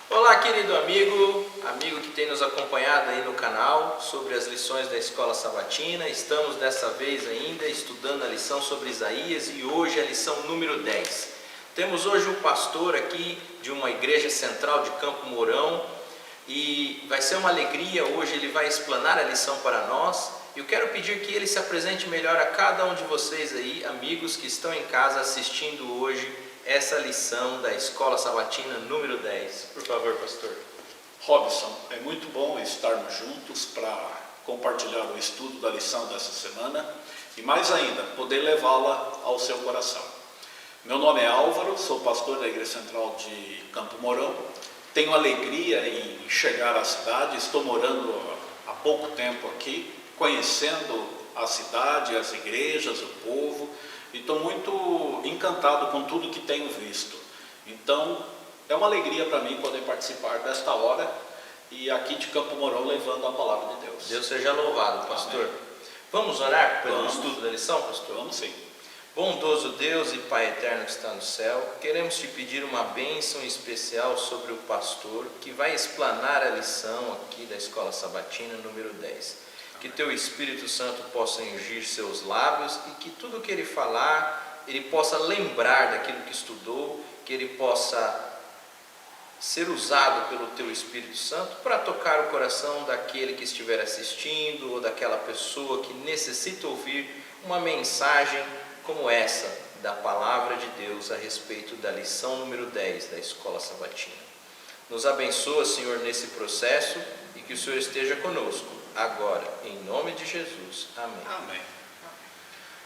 Olá, querido amigo que tem nos acompanhado aí no canal sobre as lições da Escola Sabatina. Estamos dessa vez ainda estudando a lição sobre Isaías e hoje a lição número 10. Temos hoje um pastor aqui de uma igreja central de Campo Mourão e vai ser uma alegria. Hoje ele vai explanar a lição para nós. Eu quero pedir que ele se apresente melhor a cada um de vocês aí, amigos que estão em casa assistindo hoje essa lição da Escola Sabatina número 10. Por favor, pastor. Robson, é muito bom estarmos juntos para compartilhar o estudo da lição dessa semana e mais ainda, poder levá-la ao seu coração. Meu nome é Álvaro, sou pastor da Igreja Central de Campo Mourão. Tenho alegria em chegar à cidade, estou morando há pouco tempo aqui, conhecendo a cidade, as igrejas, o povo, e estou muito encantado com tudo que tenho visto. Então, é uma alegria para mim poder participar desta hora e aqui de Campo Mourão levando a palavra de Deus. Deus seja louvado, pastor. Amém. Vamos orar pelo estudo da lição, pastor? Vamos sim. Bondoso Deus e Pai eterno que está no céu, queremos te pedir uma bênção especial sobre o pastor que vai explanar a lição aqui da Escola Sabatina número 10. Que teu Espírito Santo possa ungir seus lábios e que tudo que ele falar, ele possa lembrar daquilo que estudou, que ele possa ser usado pelo teu Espírito Santo para tocar o coração daquele que estiver assistindo ou daquela pessoa que necessita ouvir uma mensagem como essa da palavra de Deus a respeito da lição número 10 da Escola Sabatina. Nos abençoa, Senhor, nesse processo e que o Senhor esteja conosco agora, em nome de Jesus. Amém. Amém.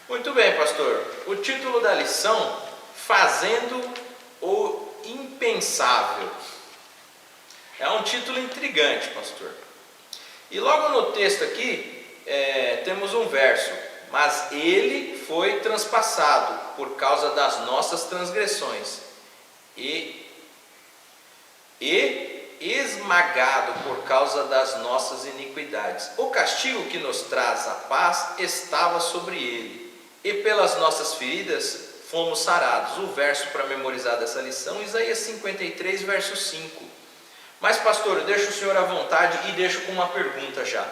Muito bem, pastor. O título da lição, Fazendo o Impensável. É um título intrigante, pastor. E logo no texto aqui, temos um verso. Mas ele foi transpassado por causa das nossas transgressões e esmagado por causa das nossas iniquidades. O castigo que nos traz a paz estava sobre ele, e pelas nossas feridas fomos sarados. O verso para memorizar dessa lição, Isaías 53, verso 5. Mas, pastor, eu deixo o senhor à vontade e deixo com uma pergunta já.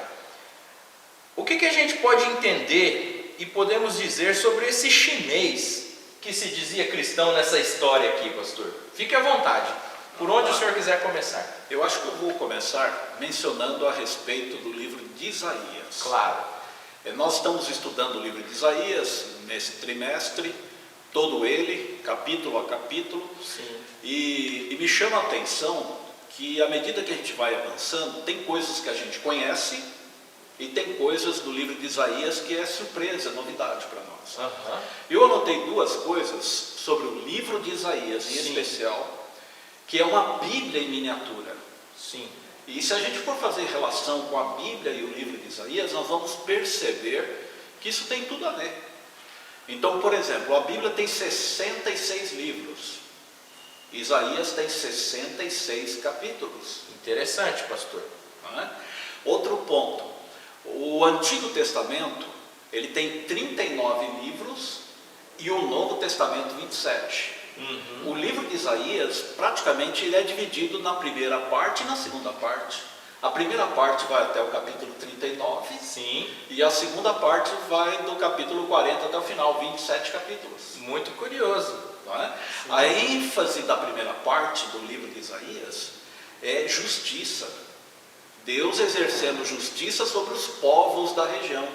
O que a gente pode entender e podemos dizer sobre esse chinês que se dizia cristão nessa história aqui, pastor? Fique à vontade. Por onde o senhor quiser começar? Eu acho que eu vou começar mencionando a respeito do livro de Isaías. Claro. Nós estamos estudando o livro de Isaías nesse trimestre, todo ele, capítulo a capítulo. Sim. E me chama a atenção que à medida que a gente vai avançando, tem coisas que a gente conhece e tem coisas do livro de Isaías que é surpresa, novidade para nós. Eu anotei duas coisas sobre o livro de Isaías, em especial, que é uma Bíblia em miniatura. Sim. E se a gente for fazer relação com a Bíblia e o livro de Isaías, nós vamos perceber que isso tem tudo a ver. Então, por exemplo, a Bíblia tem 66 livros. Isaías tem 66 capítulos. Interessante, pastor. Outro ponto. O Antigo Testamento, ele tem 39 livros e o Novo Testamento 27. O livro de Isaías, praticamente, ele é dividido na primeira parte e na segunda parte. A primeira parte vai até o capítulo 39. Sim. E a segunda parte vai do capítulo 40 até o final, 27 capítulos. Muito curioso. Não é? A ênfase da primeira parte do livro de Isaías é justiça. Deus exercendo justiça sobre os povos da região.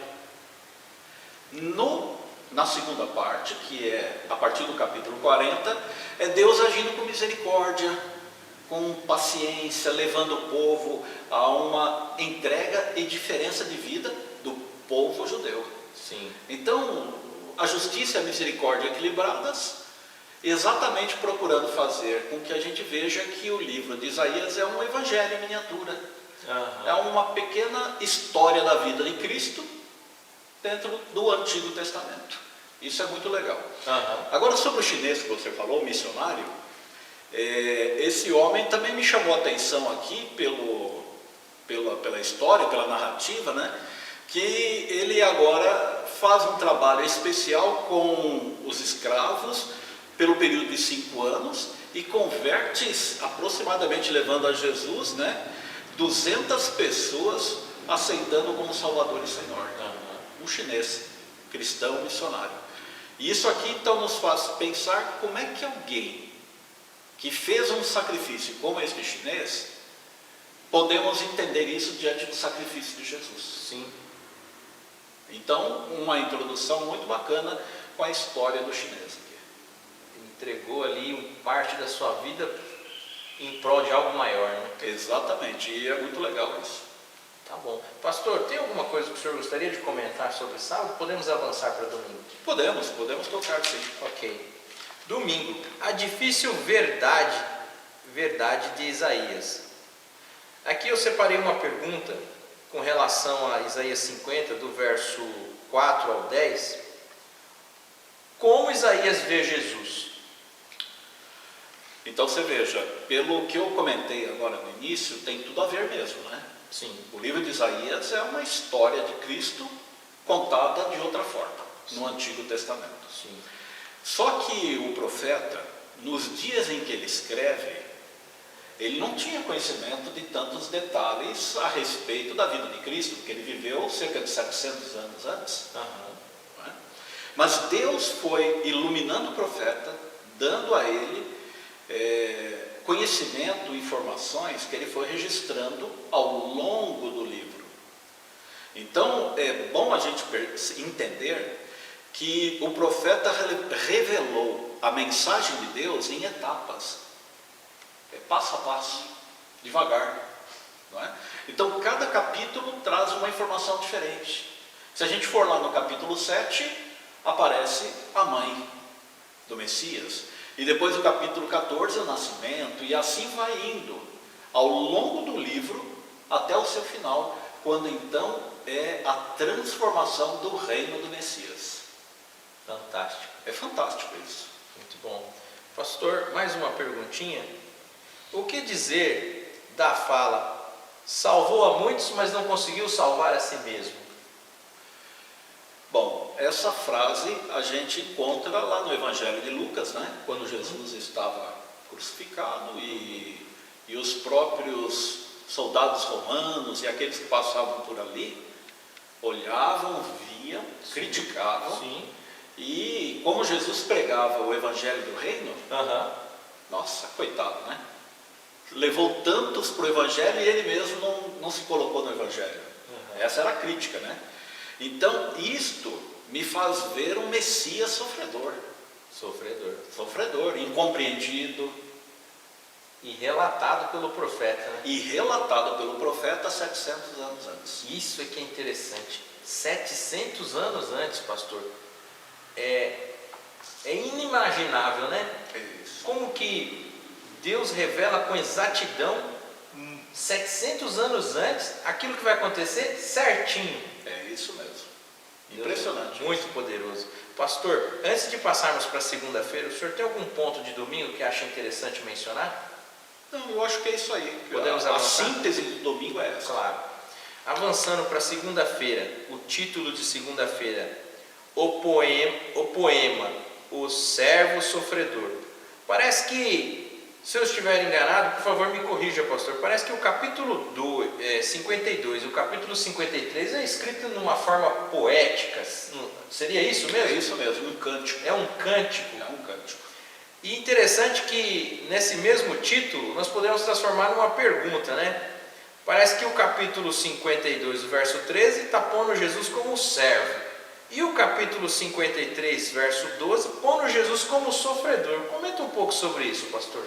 Na segunda parte, que é a partir do capítulo 40, é Deus agindo com misericórdia, com paciência, levando o povo a uma entrega e diferença de vida do povo judeu. Sim. Então, a justiça e a misericórdia equilibradas, exatamente procurando fazer com que a gente veja que o livro de Isaías é um evangelho em miniatura. É uma pequena história da vida de Cristo dentro do Antigo Testamento. Isso é muito legal. Agora, sobre o chinês que você falou, o missionário, esse homem também me chamou a atenção aqui pela história, pela narrativa, né? Que ele agora faz um trabalho especial com os escravos pelo período de 5 anos e converte aproximadamente, levando a Jesus, né, 200 pessoas aceitando como Salvador e Senhor. Um chinês, cristão missionário. E isso aqui então nos faz pensar como é que alguém que fez um sacrifício como este chinês, podemos entender isso diante do sacrifício de Jesus. Sim. Então, uma introdução muito bacana com a história do chinês aqui. Entregou ali parte da sua vida em prol de algo maior, né? Exatamente, e é muito legal isso. Tá bom. Pastor, tem alguma coisa que o senhor gostaria de comentar sobre sábado? Podemos avançar para domingo? Podemos tocar sim. Ok. Domingo, a difícil verdade de Isaías. Aqui eu separei uma pergunta com relação a Isaías 50, do verso 4 ao 10. Como Isaías vê Jesus? Então você veja, pelo que eu comentei agora no início, tem tudo a ver mesmo, né? Sim. O livro de Isaías é uma história de Cristo contada de outra forma, no Antigo Testamento. Sim. Só que o profeta, nos dias em que ele escreve, ele não tinha conhecimento de tantos detalhes a respeito da vida de Cristo, porque ele viveu cerca de 700 anos antes. Não é? Mas Deus foi iluminando o profeta, dando a ele conhecimento, informações que ele foi registrando ao longo do livro. Então é bom a gente entender que o profeta revelou a mensagem de Deus em etapas, passo a passo, devagar, não é? Então cada capítulo traz uma informação diferente. Se a gente for lá no capítulo 7, aparece a mãe do Messias, e depois o capítulo 14, o nascimento, e assim vai indo ao longo do livro até o seu final, quando então é a transformação do reino do Messias. Fantástico. É fantástico isso. Muito bom. Pastor, mais uma perguntinha. O que dizer da fala, salvou a muitos, mas não conseguiu salvar a si mesmo? Bom, essa frase a gente encontra lá no Evangelho de Lucas, né? Quando Jesus estava crucificado e os próprios soldados romanos e aqueles que passavam por ali olhavam, viam, criticavam. Sim. E como Jesus pregava o Evangelho do Reino, nossa, coitado, né? Levou tantos para o Evangelho e ele mesmo não se colocou no Evangelho. Essa era a crítica, né? Então, isto me faz ver um Messias sofredor. Sofredor, incompreendido. E relatado pelo profeta, né? E relatado pelo profeta 700 anos antes. Isso é que é interessante. 700 anos antes, pastor. É inimaginável, né? Isso. Como que Deus revela com exatidão, 700 anos antes, aquilo que vai acontecer certinho. É isso mesmo. Impressionante. Muito poderoso. Pastor, antes de passarmos para segunda-feira, o senhor tem algum ponto de domingo que acha interessante mencionar? Não, eu acho que é isso aí. Podemos a avançar? síntese do domingo é essa. Claro. Avançando para segunda-feira, o título de segunda-feira, o poema, o servo sofredor. Parece que, se eu estiver enganado, por favor me corrija, pastor, parece que o capítulo 52 e o capítulo 53 é escrito numa forma poética. Seria isso mesmo? É isso mesmo, um cântico. É um cântico. É um cântico. E interessante que nesse mesmo título nós podemos transformar numa pergunta, né? Parece que o capítulo 52, verso 13, está pondo Jesus como servo. E o capítulo 53, verso 12, pondo Jesus como sofredor. Comenta um pouco sobre isso, pastor.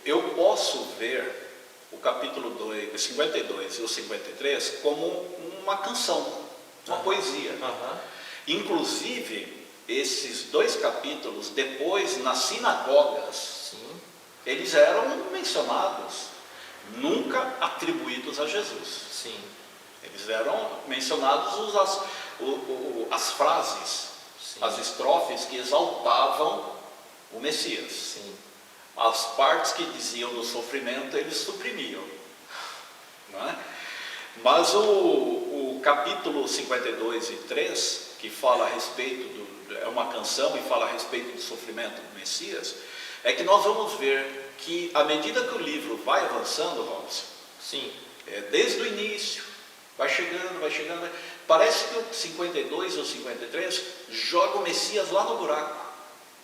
Eu posso ver o capítulo 52 e o 53 como uma canção, uma poesia. Inclusive, esses dois capítulos, depois nas sinagogas, eles eram mencionados, nunca atribuídos a Jesus. Sim. Eles eram mencionados as frases, as estrofes que exaltavam o Messias. Sim. As partes que diziam do sofrimento, eles suprimiam. Não é? Mas o capítulo 52 e 3, que fala a respeito é uma canção e fala a respeito do sofrimento do Messias, é que nós vamos ver que à medida que o livro vai avançando, Robson, Sim. desde o início, vai chegando, parece que o 52 ou 53 joga o Messias lá no buraco,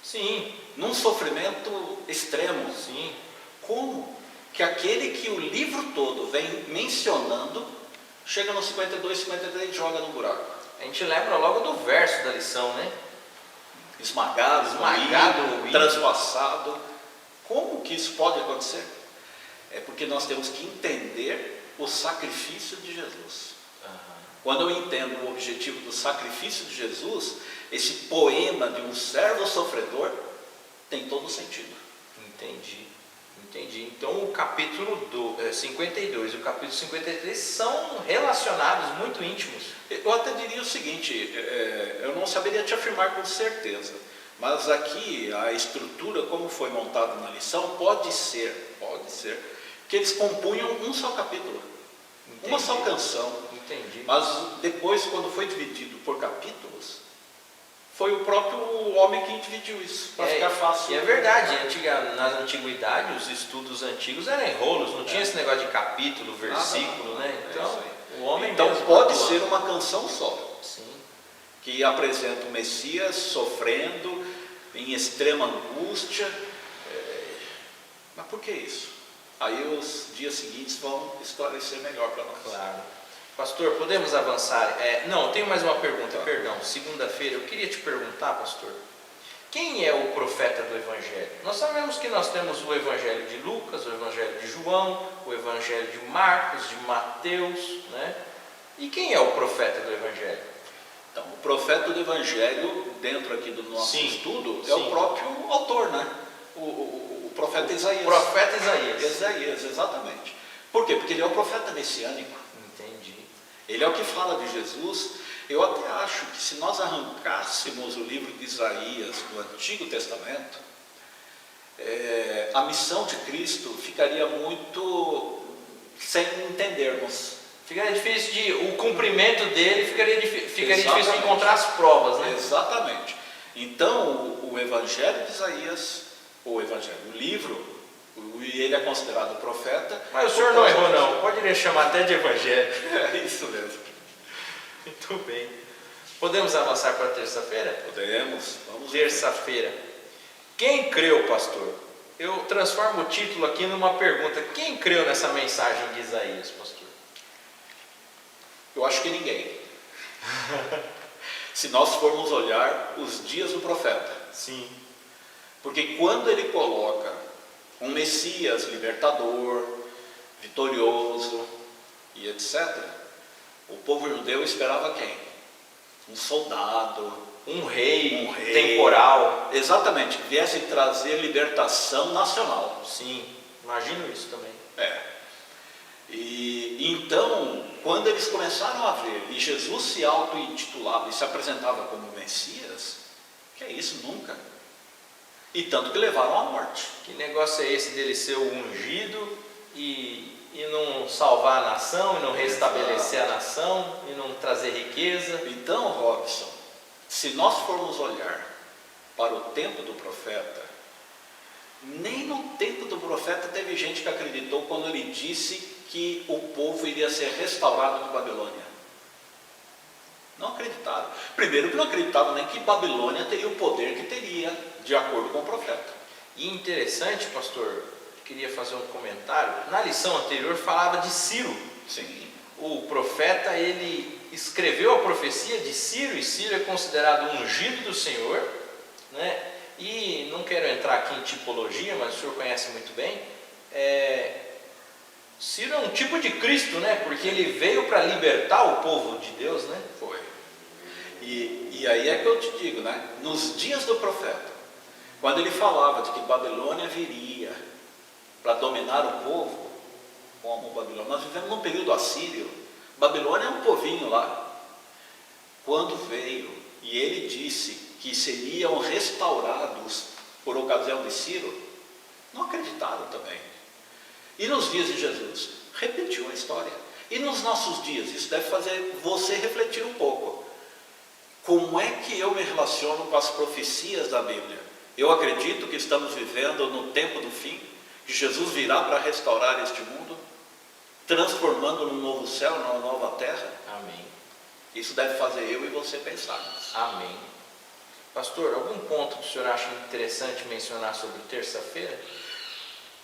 Sim. num sofrimento extremo. Sim. Como que aquele que o livro todo vem mencionando, chega no 52, 53 e joga no buraco? A gente lembra logo do verso da lição, né? Esmagado, moído, transpassado. Como que isso pode acontecer? É porque nós temos que entender o sacrifício de Jesus. Quando eu entendo o objetivo do sacrifício de Jesus, esse poema de um servo sofredor tem todo o sentido. Entendi. Então o capítulo 52 e o capítulo 53 são relacionados, muito íntimos. Eu até diria o seguinte, eu não saberia te afirmar com certeza, mas aqui a estrutura como foi montada na lição pode ser que eles compunham um só capítulo. Entendi. Uma só canção. Entendi. Mas depois, quando foi dividido por capítulos, foi o próprio homem que dividiu isso, para ficar fácil. E é verdade, na antiguidade, os estudos antigos eram em rolos, não tinha esse negócio de capítulo, versículo, né? Então, o homem mesmo pode ser uma canção só. Sim. Que apresenta o Messias sofrendo, em extrema angústia. Mas por que isso? Aí os dias seguintes vão esclarecer melhor para nós. Claro. Pastor, podemos avançar? Não, tenho mais uma pergunta, perdão. Segunda-feira, eu queria te perguntar, pastor, quem é o profeta do Evangelho? Nós sabemos que nós temos o Evangelho de Lucas, o Evangelho de João, o Evangelho de Marcos, de Mateus, né? E quem é o profeta do Evangelho? Então, o profeta do Evangelho, dentro aqui do nosso estudo, é o próprio autor, né? O profeta Isaías. O profeta Isaías. Isaías, exatamente. Por quê? Porque ele é o profeta messiânico. Entendi. Ele é o que fala de Jesus. Eu até acho que se nós arrancássemos o livro de Isaías do Antigo Testamento, a missão de Cristo ficaria muito sem entendermos. Ficaria difícil o cumprimento dele ficaria difícil de encontrar as provas, né? Exatamente. Então, o Evangelho de Isaías, o livro, ele é considerado profeta. Mas o senhor não errou não, pode chamar até de Evangelho. É isso mesmo. Muito bem. Podemos avançar para terça-feira? Podemos. Vamos. Terça-feira. Quem creu, pastor? Eu transformo o título aqui numa pergunta. Quem creu nessa mensagem de Isaías, pastor? Eu acho que ninguém. Se nós formos olhar os dias do profeta. Sim. Porque quando ele coloca um Messias libertador, vitorioso e etc., o povo judeu esperava quem? Um soldado, um rei temporal. Exatamente, que viesse trazer libertação nacional. Sim, imagino isso também. E então, quando eles começaram a ver, e Jesus se auto-intitulava e se apresentava como Messias, que é isso? Nunca. E tanto que levaram à morte. Que negócio é esse dele ser o ungido e não salvar a nação, e não restabelecer a nação, e não trazer riqueza? Então, Robson, se nós formos olhar para o tempo do profeta, nem no tempo do profeta teve gente que acreditou quando ele disse que o povo iria ser restaurado de Babilônia. Não acreditaram. Primeiro que não acreditavam nem que Babilônia teria o poder que teria, de acordo com o profeta. E interessante, pastor, queria fazer um comentário. Na lição anterior falava de Ciro. Sim. O profeta, ele escreveu a profecia de Ciro, e Ciro é considerado um ungido do Senhor, né? E não quero entrar aqui em tipologia, mas o senhor conhece muito bem. Ciro é um tipo de Cristo, né? Porque ele veio para libertar o povo de Deus, né? Foi. E aí é que eu te digo, né? Nos dias do profeta, quando ele falava de que Babilônia viria para dominar o povo, como Babilônia, nós vivemos num período assírio. Babilônia é um povinho lá. Quando veio e ele disse que seriam restaurados por ocasião de Ciro, não acreditaram também. E nos dias de Jesus, repetiu a história. E nos nossos dias, isso deve fazer você refletir um pouco. Como é que eu me relaciono com as profecias da Bíblia? Eu acredito que estamos vivendo no tempo do fim, que Jesus virá para restaurar este mundo, transformando num novo céu, numa nova terra. Amém. Isso deve fazer eu e você pensarmos. Amém. Pastor, algum ponto que o senhor acha interessante mencionar sobre terça-feira?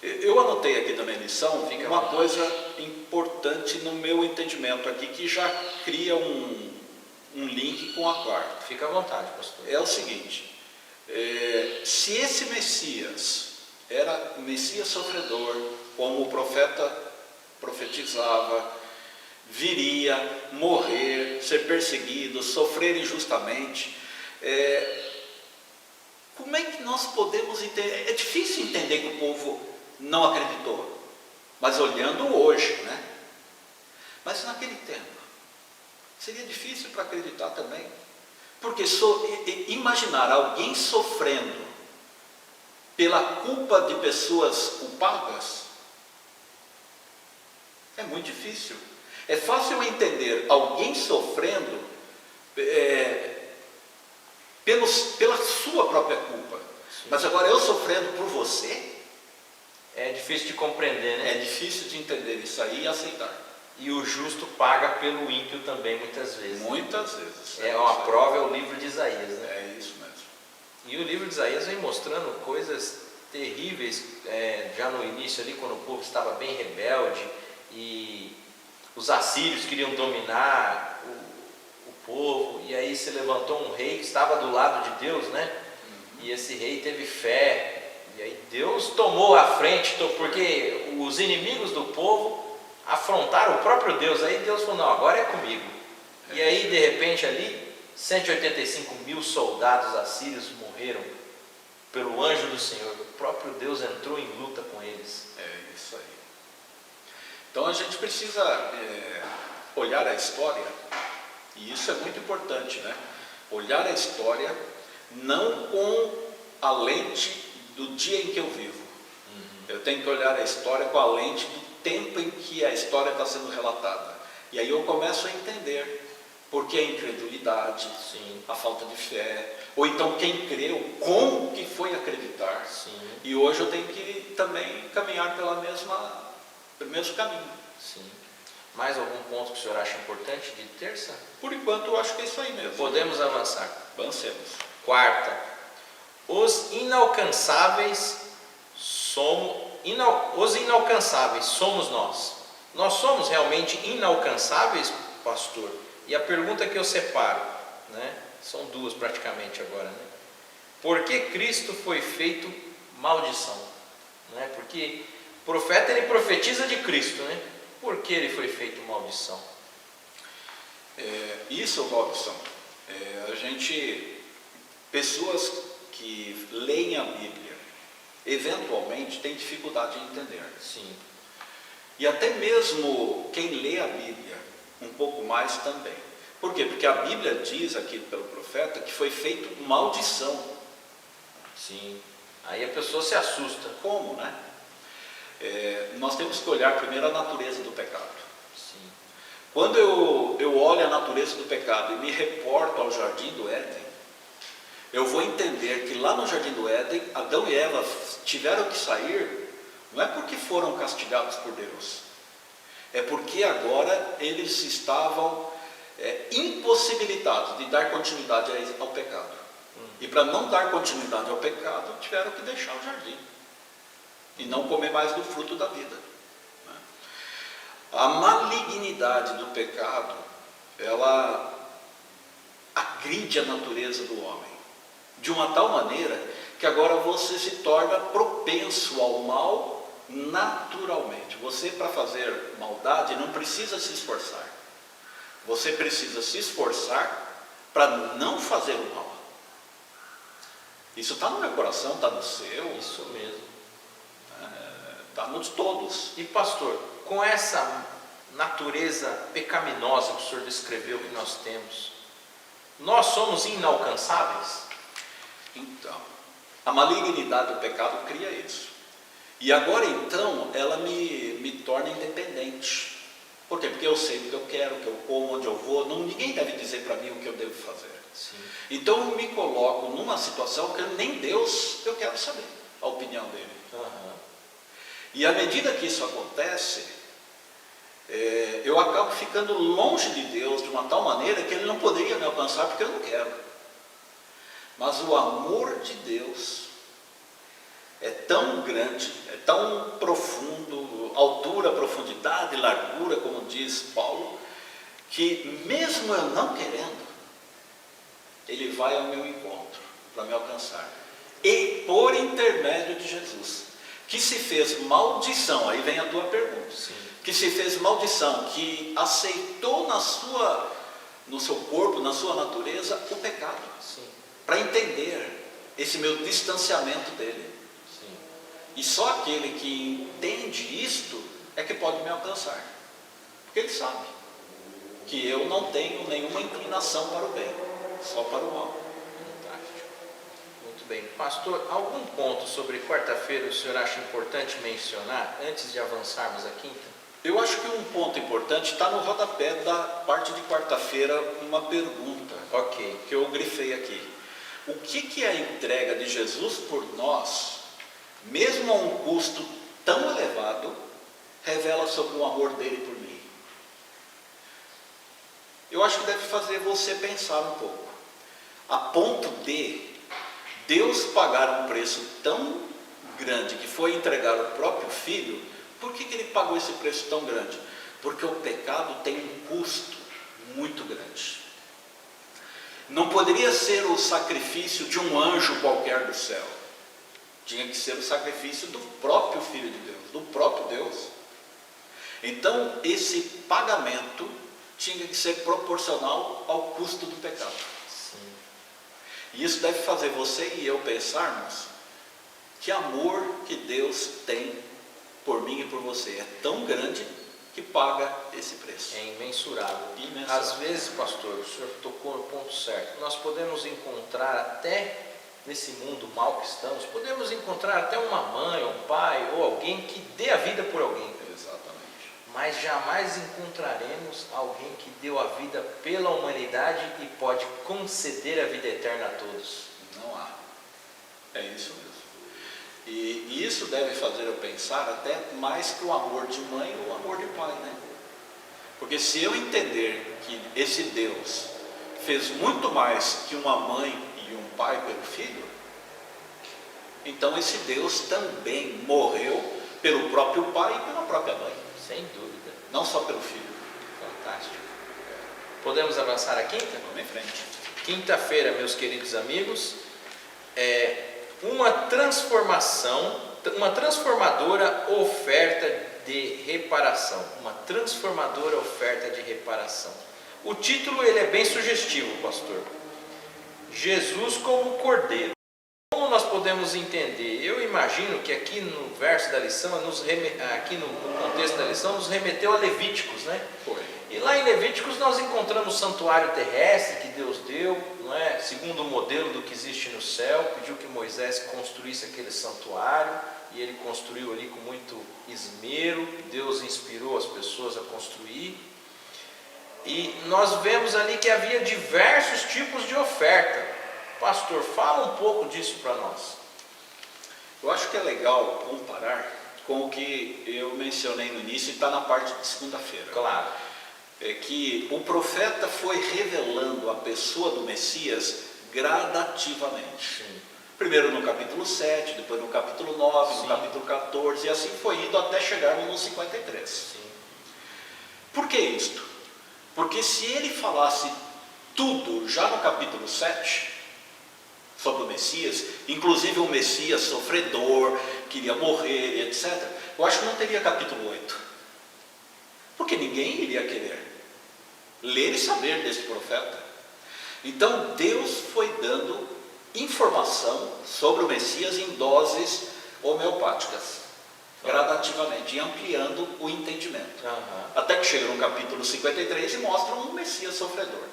Eu anotei aqui na minha lição uma vontade. coisa importante no meu entendimento aqui, que já cria um link com a quarta. Fica à vontade, pastor. É o seguinte, se esse Messias era Messias sofredor, como o profeta profetizava, viria morrer, ser perseguido, sofrer injustamente, como é que nós podemos entender? É difícil entender que o povo não acreditou, mas olhando hoje, né? Mas naquele tempo, seria difícil para acreditar também, porque imaginar alguém sofrendo pela culpa de pessoas culpadas, é muito difícil. É fácil entender alguém sofrendo pela sua própria culpa. Sim. Mas agora eu sofrendo por você, É difícil de compreender, né? é difícil de entender isso aí e aceitar. E o justo paga pelo ímpio também, muitas vezes. Muitas vezes. É uma prova, é o livro de Isaías, né? É isso mesmo. E o livro de Isaías vem mostrando coisas terríveis, já no início ali, quando o povo estava bem rebelde e os assírios queriam dominar o povo, e aí se levantou um rei que estava do lado de Deus, né? E esse rei teve fé, e aí Deus tomou a frente, porque os inimigos do povo afrontaram o próprio Deus. Aí Deus falou, não, agora é comigo. E aí de repente ali 185 mil soldados assírios morreram pelo anjo do Senhor. O próprio Deus entrou em luta com eles. É isso aí. Então a gente precisa olhar a história, e isso é muito importante, né? Olhar a história não com a lente do dia em que eu vivo. Eu tenho que olhar a história com a lente do tempo em que a história está sendo relatada. E aí eu começo a entender por que a incredulidade, Sim. a falta de fé, ou então quem creu, como que foi acreditar. Sim. E hoje eu tenho que também caminhar pelo mesmo caminho. Sim. Mais algum ponto que o senhor acha importante de terça? Por enquanto eu acho que é isso aí mesmo. Podemos avançar. Avancemos. Quarta, os inalcançáveis somos nós. Nós somos realmente inalcançáveis, pastor? E a pergunta que eu separo, né? São duas praticamente agora, né? Por que Cristo foi feito maldição? Né? Porque o profeta ele profetiza de Cristo, né? Por que ele foi feito maldição? Isso, Robson, pessoas que leem a Bíblia, eventualmente têm dificuldade em entender. Sim. E até mesmo quem lê a Bíblia um pouco mais também. Por quê? Porque a Bíblia diz aqui pelo profeta que foi feito maldição. Sim. Aí a pessoa se assusta. Como, né? Nós temos que olhar primeiro a natureza do pecado. Sim. Quando eu olho a natureza do pecado e me reporto ao Jardim do Éden, eu vou entender que lá no Jardim do Éden, Adão e Eva tiveram que sair, não é porque foram castigados por Deus, é porque agora eles estavam impossibilitados de dar continuidade ao pecado. E para não dar continuidade ao pecado, tiveram que deixar o jardim e não comer mais do fruto da vida. A malignidade do pecado, ela agride a natureza do homem, de uma tal maneira que agora você se torna propenso ao mal naturalmente. Você, para fazer maldade, não precisa se esforçar. Você precisa se esforçar para não fazer o mal. Isso está no meu coração, está no seu. Isso mesmo. Está nos todos. E pastor, com essa natureza pecaminosa que o senhor descreveu que nós temos, nós somos inalcançáveis? Então, a malignidade do pecado cria isso. E agora então, ela me torna independente. Por quê? Porque eu sei o que eu quero, o que eu como, onde eu vou. Ninguém deve dizer para mim o que eu devo fazer. Sim. Então eu me coloco numa situação que nem Deus eu quero saber a opinião dele. Aham. E à medida que isso acontece, eu acabo ficando longe de Deus de uma tal maneira que Ele não poderia me alcançar porque eu não quero. Mas o amor de Deus é tão grande, é tão profundo, altura, profundidade, largura, como diz Paulo, que mesmo eu não querendo, Ele vai ao meu encontro para me alcançar. E por intermédio de Jesus, que se fez maldição, aí vem a tua pergunta, Sim. que se fez maldição, que aceitou no seu corpo, na sua natureza, o pecado, Sim. para entender esse meu distanciamento dele. Sim. E só aquele que entende isto é que pode me alcançar, porque ele sabe que eu não tenho nenhuma inclinação para o bem, só para o mal. Fantástico. Muito bem. Pastor, algum ponto sobre quarta-feira o senhor acha importante mencionar antes de avançarmos à quinta? Eu acho que um ponto importante está no rodapé da parte de quarta-feira, uma pergunta Ok. que eu grifei aqui. O que é a entrega de Jesus por nós, mesmo a um custo tão elevado, revela sobre o amor dele por mim? Eu acho que deve fazer você pensar um pouco, a ponto de Deus pagar um preço tão grande, que foi entregar o próprio Filho. Por que Ele pagou esse preço tão grande? Porque o pecado tem um custo muito grande. Não poderia ser o sacrifício de um anjo qualquer do céu. Tinha que ser o sacrifício do próprio Filho de Deus, do próprio Deus. Então, esse pagamento tinha que ser proporcional ao custo do pecado. Sim. E isso deve fazer você e eu pensarmos que amor que Deus tem por mim e por você é tão grande que paga esse preço. É imensurável. Imensurável. Às vezes, pastor, o senhor tocou no ponto certo. Nós podemos encontrar até nesse mundo mal que estamos, podemos encontrar até uma mãe, um pai ou alguém que dê a vida por alguém. Exatamente. Mas jamais encontraremos alguém que deu a vida pela humanidade e pode conceder a vida eterna a todos. Não há. É isso mesmo. E isso deve fazer eu pensar até mais que o amor de mãe ou o amor de pai, né? Porque se eu entender que esse Deus fez muito mais que uma mãe e um pai pelo filho, então esse Deus também morreu pelo próprio pai e pela própria mãe. Sem dúvida. Não só pelo filho. Fantástico. Podemos avançar a quinta? Vamos em frente. Quinta-feira, meus queridos amigos, é uma transformadora oferta de reparação. Uma transformadora oferta de reparação. O título ele é bem sugestivo, pastor. Jesus como Cordeiro. Como nós podemos entender? Eu imagino que aqui no verso da lição, aqui no contexto da lição, nos remeteu a Levíticos, né? Foi. E lá em Levíticos nós encontramos o santuário terrestre que Deus deu, não é? Segundo o modelo do que existe no céu, pediu que Moisés construísse aquele santuário, e ele construiu ali com muito esmero, Deus inspirou as pessoas a construir, e nós vemos ali que havia diversos tipos de oferta. Pastor, fala um pouco disso para nós. Eu acho que é legal comparar com o que eu mencionei no início e está na parte de segunda-feira. Claro. É que o profeta foi revelando a pessoa do Messias gradativamente. Sim. Primeiro no capítulo 7, depois no capítulo 9, Sim. no capítulo 14, e assim foi indo até chegarmos no 53. Sim. Por que isto? Porque se ele falasse tudo já no capítulo 7, sobre o Messias, inclusive o Messias sofredor, queria morrer, etc., eu acho que não teria capítulo 8. Porque ninguém iria querer ler e saber deste profeta. Então Deus foi dando informação sobre o Messias em doses homeopáticas, gradativamente, e ampliando o entendimento. Até que chega no capítulo 53 e mostra um Messias sofredor.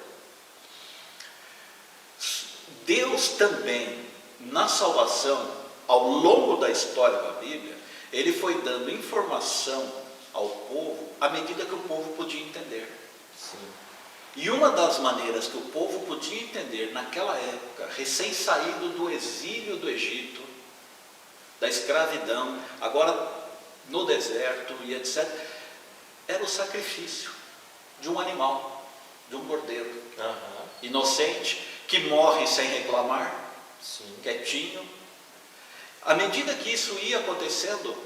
Deus também, na salvação, ao longo da história da Bíblia, Ele foi dando informação ao povo à medida que o povo podia entender. Sim. E uma das maneiras que o povo podia entender naquela época, recém-saído do exílio do Egito, da escravidão, agora no deserto e etc., era o sacrifício de um animal, de um cordeiro, inocente, que morre sem reclamar, Sim. quietinho. À medida que isso ia acontecendo,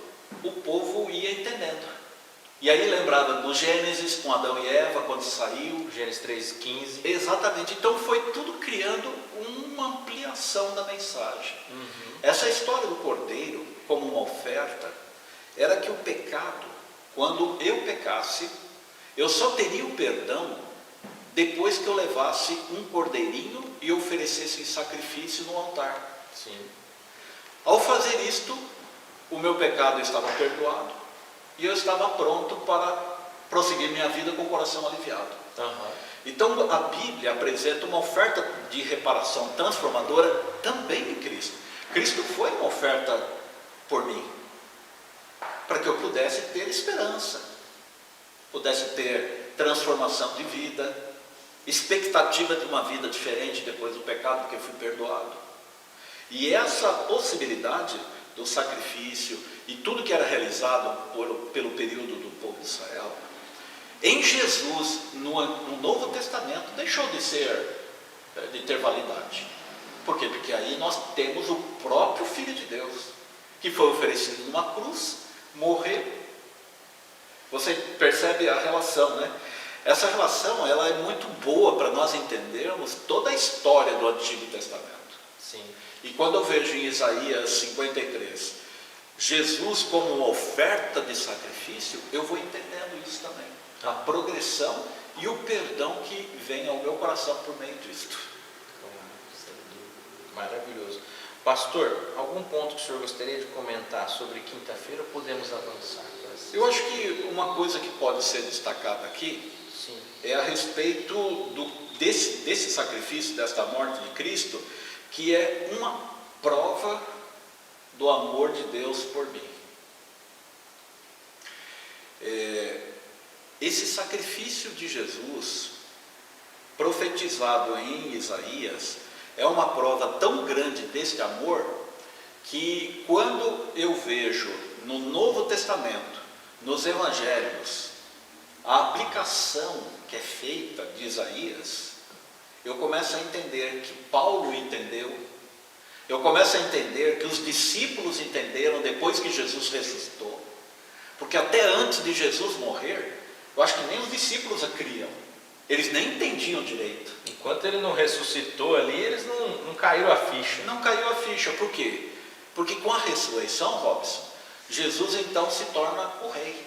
o povo ia entendendo. E aí lembrava do Gênesis com Adão e Eva, quando saiu. Gênesis 3,15. Exatamente. Então foi tudo criando uma ampliação da mensagem. Essa história do cordeiro, como uma oferta, era que o pecado, quando eu pecasse, eu só teria o perdão depois que eu levasse um cordeirinho e oferecesse em sacrifício no altar. Sim. Ao fazer isto, o meu pecado estava perdoado e eu estava pronto para prosseguir minha vida com o coração aliviado. Então a Bíblia apresenta uma oferta de reparação transformadora também em Cristo. Cristo foi uma oferta por mim, para que eu pudesse ter esperança, pudesse ter transformação de vida, expectativa de uma vida diferente depois do pecado, porque eu fui perdoado. E essa possibilidade do sacrifício e tudo que era realizado pelo período do povo de Israel, em Jesus, no Novo Testamento, deixou de ter validade. Por quê? Porque aí nós temos o próprio Filho de Deus, que foi oferecido numa cruz, morrer. Você percebe a relação, né? Essa relação, ela é muito boa para nós entendermos toda a história do Antigo Testamento. Sim. E quando eu vejo em Isaías 53, Jesus como uma oferta de sacrifício, eu vou entendendo isso também. A progressão e o perdão que vem ao meu coração por meio disto. Maravilhoso. Pastor, algum ponto que o senhor gostaria de comentar sobre quinta-feira ou podemos avançar? Eu acho que uma coisa que pode ser destacada aqui Sim. é a respeito desse sacrifício, desta morte de Cristo, que é uma prova do amor de Deus por mim. Esse sacrifício de Jesus, profetizado em Isaías, é uma prova tão grande deste amor, que quando eu vejo no Novo Testamento, nos Evangelhos, a aplicação que é feita de Isaías, eu começo a entender que Paulo entendeu, eu começo a entender que os discípulos entenderam depois que Jesus ressuscitou, porque até antes de Jesus morrer, eu acho que nem os discípulos a criam, eles nem entendiam direito. Enquanto ele não ressuscitou ali, eles não caíram a ficha. Não caiu a ficha, por quê? Porque com a ressurreição, Robson, Jesus então se torna o rei,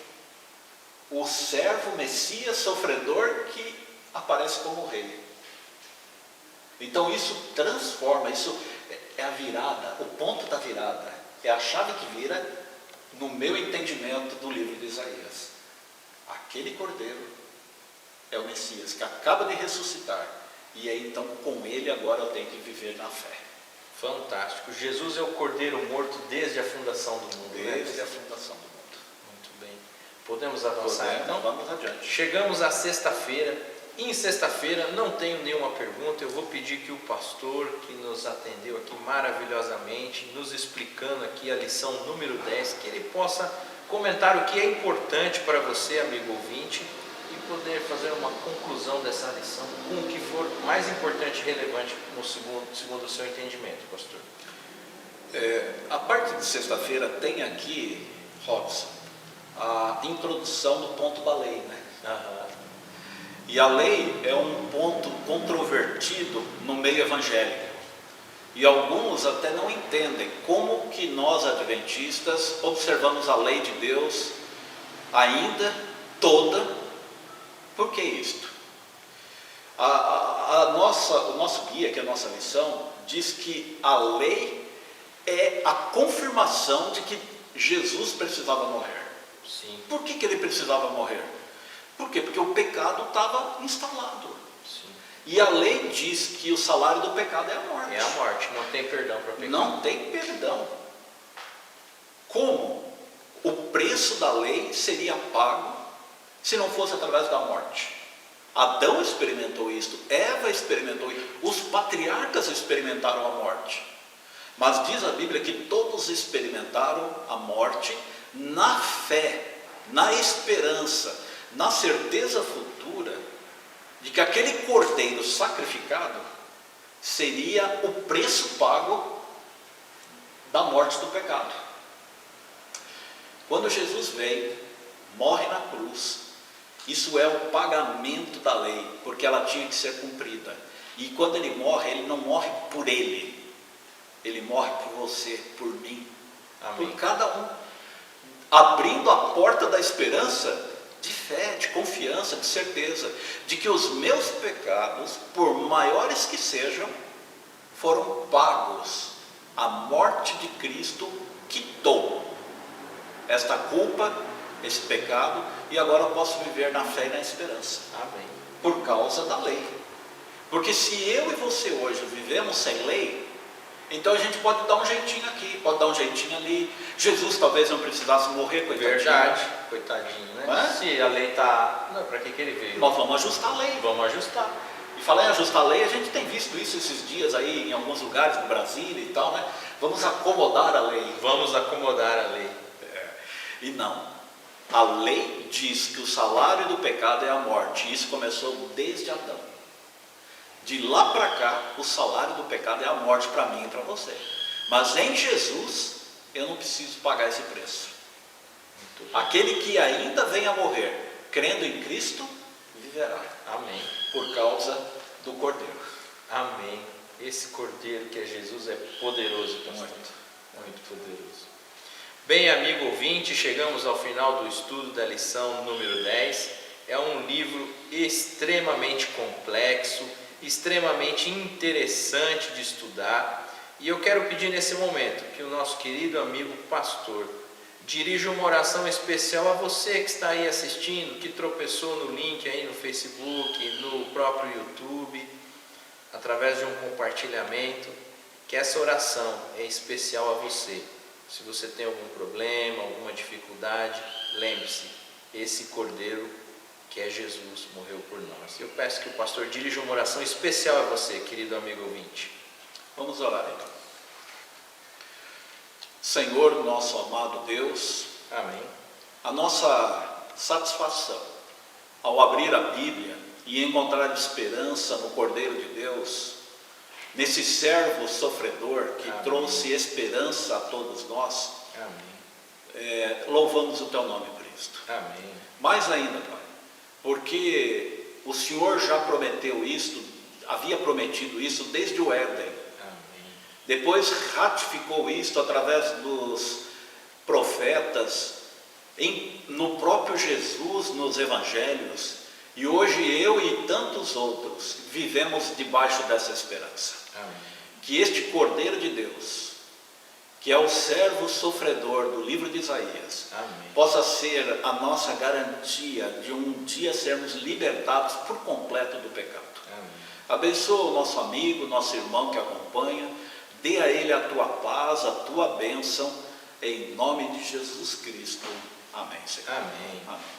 o servo, Messias, sofredor, que aparece como rei. Então isso transforma, isso é a virada, o ponto da virada, é a chave que vira no meu entendimento do livro de Isaías. Aquele cordeiro é o Messias que acaba de ressuscitar, e aí então com ele agora eu tenho que viver na fé. Fantástico. Jesus é o cordeiro morto desde a fundação do mundo. Desde a fundação do mundo. Muito bem. Podemos avançar então? Vamos adiante. Chegamos à sexta-feira. E em sexta-feira não tenho nenhuma pergunta. Eu vou pedir que o pastor que nos atendeu aqui maravilhosamente, nos explicando aqui a lição número 10, que ele possa comentar o que é importante para você, amigo ouvinte, e poder fazer uma conclusão dessa lição com o que for mais importante e relevante segundo o seu entendimento, pastor. A parte de sexta-feira tem aqui, Robson, a introdução do ponto da lei, né? E a lei é um ponto controvertido no meio evangélico. E alguns até não entendem como que nós adventistas observamos a lei de Deus ainda toda. Por que isto? O nosso guia, que é a nossa lição, diz que a lei é a confirmação de que Jesus precisava morrer. Sim. Por que ele precisava morrer? Por quê? Porque o pecado estava instalado. Sim. E a lei diz que o salário do pecado é a morte. É a morte, não tem perdão para o pecado. Não tem perdão. Como o preço da lei seria pago se não fosse através da morte. Adão experimentou isto, Eva experimentou isso, os patriarcas experimentaram a morte. Mas diz a Bíblia que todos experimentaram a morte na fé, na esperança, na certeza futura de que aquele cordeiro sacrificado seria o preço pago da morte do pecado. Quando Jesus veio, morre na cruz, isso é o pagamento da lei, porque ela tinha que ser cumprida. E quando ele não morre por ele morre por você, por mim, Amém. por cada um, abrindo a porta da esperança, de fé, de confiança, de certeza, de que os meus pecados, por maiores que sejam, foram pagos. A morte de Cristo quitou esta culpa, esse pecado, e agora eu posso viver na fé e na esperança. Amém. Por causa da lei. Porque se eu e você hoje vivemos sem lei, então a gente pode dar um jeitinho aqui, pode dar um jeitinho ali. Jesus talvez não precisasse morrer, coitadinho. Verdade, coitadinho, né? Não é? Se a lei está... Não, para que ele veio? Nós vamos ajustar a lei. Vamos ajustar. E falar em ajustar a lei, a gente tem visto isso esses dias aí em alguns lugares de Brasília e tal, né? Vamos acomodar a lei. Vamos acomodar a lei. E não. A lei diz que o salário do pecado é a morte. Isso começou desde Adão. De lá para cá, o salário do pecado é a morte para mim e para você. Mas em Jesus, eu não preciso pagar esse preço. Aquele que ainda vem a morrer, crendo em Cristo, viverá. Amém. Por causa do Cordeiro. Amém. Esse cordeiro que é Jesus é poderoso, pastor. Muito poderoso. Bem, amigo ouvinte, chegamos ao final do estudo da lição número 10. É um livro extremamente complexo, extremamente interessante de estudar. E eu quero pedir nesse momento que o nosso querido amigo pastor dirija uma oração especial a você que está aí assistindo, que tropeçou no link aí no Facebook, no próprio YouTube, através de um compartilhamento, que essa oração é especial a você. Se você tem algum problema, alguma dificuldade, lembre-se, esse Cordeiro que é Jesus morreu por nós. Eu peço que o pastor dirija uma oração especial a você, querido amigo ouvinte. Vamos orar então. Senhor, nosso amado Deus, Amém. a nossa satisfação ao abrir a Bíblia e encontrar esperança no Cordeiro de Deus, nesse servo sofredor que Amém. trouxe esperança a todos nós, Amém. louvamos o Teu nome, Cristo. Amém. Mais ainda, Pai, porque o Senhor já prometeu isto, havia prometido isso desde o Éden. Amém. Depois ratificou isto através dos profetas, no próprio Jesus, nos evangelhos, e hoje eu e tantos outros vivemos debaixo dessa esperança. Amém. Que este Cordeiro de Deus, que é o servo sofredor do livro de Isaías, Amém. possa ser a nossa garantia de um dia sermos libertados por completo do pecado. Amém. Abençoa o nosso amigo, nosso irmão que acompanha, dê a ele a tua paz, a tua bênção, em nome de Jesus Cristo. Amém, Senhor. Amém. Amém.